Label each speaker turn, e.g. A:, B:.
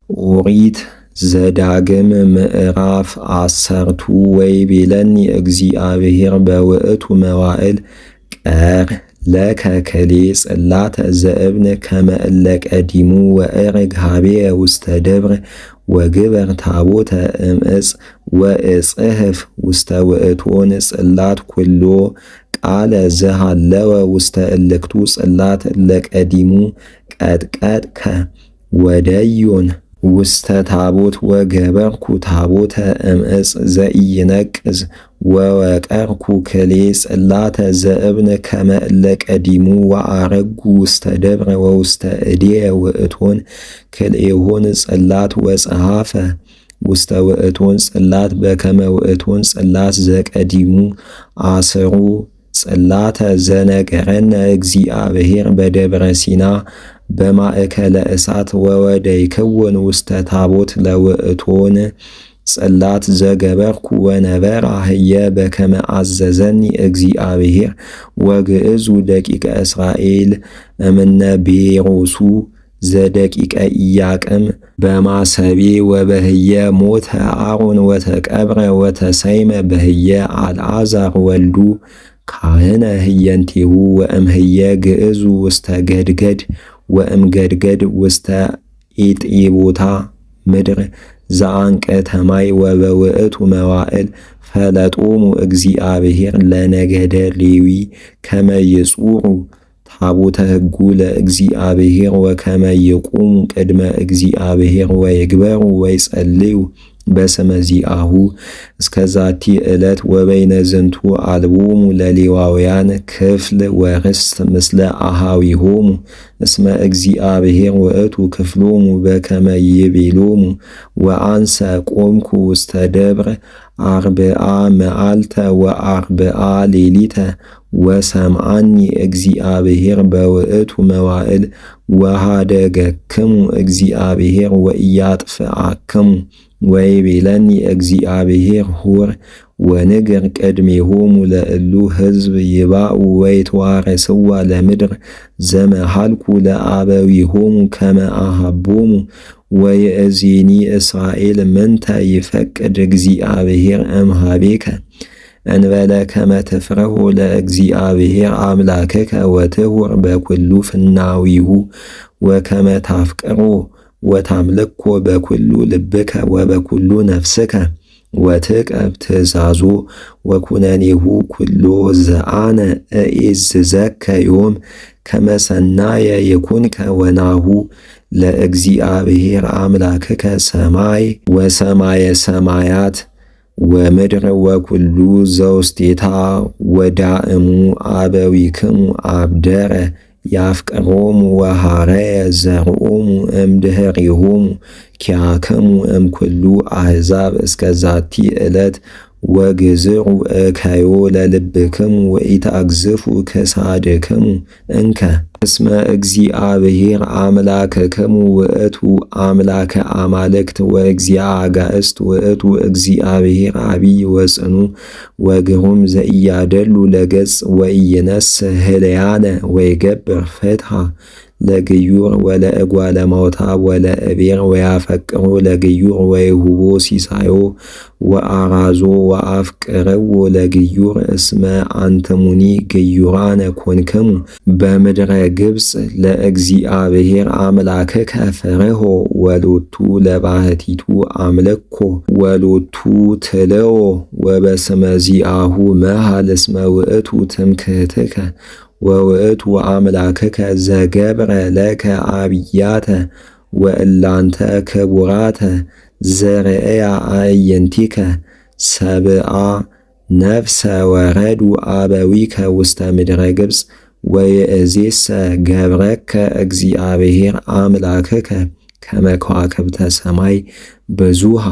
A: ኦሪት ዘዳግም ምዕራፍ 10 ወይቤለኒ እግዚአብሔር በውእቱ መዋዕል ቀር ለከ ክልኤ ጽላተ ዘእብን ከመ እለ ቀዲሙ ወእርግ ኀቤየ ውስተ ደብር ወግበር ታቦተ እምዕፅ ወእጽሕፍ ውስተ ውእቶን ጽላት ኩሎ ቃለ ዘሃለወ ውስተ እልክቱ ጽላት እለ ቀዲሙ ቀጥቀጥከ ወደዮን ውስተ ታቦት ወገበርኩ ታቦተ እምዕፅ ዘኢይነቅዝ ወወቀርኩ ክልኤ ጽላተ ዘእብን ከመ እለ ቀዲሙ ወአረጉ ውስተ ደብረ ወውስተ እዴየ ውእቶን ክልኤሆን ጽላት ወጸሐፈ ውስተ ውእቶን ጽላት በከመ ውእቶን ጽላት ዘቀዲሙ አስሩ ጽላተ ዘነገረነ እግዚአብሔር በደብረ ሲና በማእከለ እሳት ወወደይክውን ውስተ ታቦት ለውእቶን ጽላት ዘገበርኩ ወነበራ ህየ በከመ አዘዘኒ እግዚአብሔር ወግዕዙ ደቂቀ እስራኤል እምነ ቤሮሱ ዘደቂቀ ኢያቅም በማሰቤ ወበህየ ሞተ አሮን ወተቀብረ ወተሰይመ በህየ አልዓዛር ወልዱ ካህነ ህየንቲሁ ወእምህየ ግዕዙ ውስተ ገድገድ ወእምገድገድ ውስተ ኢጢቦታ ምድር ዘአንቀተ ማይ ወበውእቱ መዋዕል ፈለጦሙ እግዚአብሔር ለነገደ ሌዊ ከመ ይጹሩ ታቦተ ሕጉ ለእግዚአብሔር ወከመ ይቁሙ ቅድመ እግዚአብሔር ወይግበሩ ወይጸልዩ በስመ ዚአሁ እስከዛቲ ዕለት ወበይነ ዝንቱ አልቦሙ ለሌዋውያን ክፍል ወርስት ምስለ አሃዊሆሙ እስመ እግዚአብሔር ውእቱ ክፍሎሙ በከመ ይቤሎሙ ወአንሰ ቆምኩ ውስተ ደብረ አርብዓ መዓልተ ወአርብዓ ሌሊተ ወሰምዓኒ እግዚአብሔር በውእቱ መዋዕል ወሃደገክሙ እግዚአብሔር ወኢያጥፍአክሙ ወይቤለኒ እግዚአብሔር ሁር ወንግር ቅድሜሆሙ ለእሉ ሕዝብ ይባኡ ወይትዋረስዋ ለምድር ዘመሃልኩ ለአበዊሆሙ ከመ አሃቦሙ ወይእዜኒ እስራኤል ምንተ ይፈቅድ እግዚአብሔር እምኀቤከ እንበለ ከመ ትፍርሁ ለእግዚአብሔር አምላክከ ወትሁር በኩሉ ፍናዊሁ ወከመ ታፍቅሮ ወታምልኮ በኩሉ ልብከ ወበኩሉ ነፍስከ ወትቀብ ትእዛዞ ወኩነኔሁ ኩሎ ዘአነ እዔዝዘከ ዮም ከመ ሰናየ ይኩንከ ወናሁ ለእግዚአብሔር አምላክከ ሰማይ ወሰማየ ሰማያት ወምድር ወኩሉ ዘውስቴታ ወዳእሙ አበዊክሙ አብደረ ያፍቅሮሙ ወሃረየ ዘርኦሙ እምድኅሬሆሙ ኪያክሙ እምኩሉ አሕዛብ እስከዛቲ ዕለት ወግዝሩ እከዮ ለልብክሙ ወኢታግዝፉ ክሳድክሙ እንከ እስመ እግዚአብሔር አምላክክሙ ውእቱ አምላከ አማልክት ወእግዚአ አጋእዝት ውእቱ እግዚአብሔር ዓቢይ ወጽኑ ወግሩም ዘኢያደሉ ለገጽ ወኢይነስእ ህልያነ ወይገብር ፍትሐ ለግዩር ወለእጓለ ማውታ ወለእቤር ወያፈቅሮ ለግዩር ወይሁቦ ሲሳዮ ወአራዞ ወአፍቅርዎ ለግዩር እስመ አንትሙኒ ግዩራነ ኮንክሙ በምድረ ግብፅ ለእግዚአብሔር አምላክከ ፍርሆ ወሎቱ ለባህቲቱ አምልኮ ወሎቱ ትልዎ ወበስመ ዚአሁ መሃል እስመ ውእቱ ትምክህትከ ወውእቱ አምላክከ ዘገብረ ለከ አብያተ ወእላንተ ክቡራተ ዘርእያ አዕይንቲከ ሰብአ ነፍሰ ወረዱ አበዊከ ውስተ ምድረ ግብፅ ወይእዜሰ ገብረከ እግዚአብሔር አምላክከ ከመ ከዋክብተ ሰማይ ብዙሃ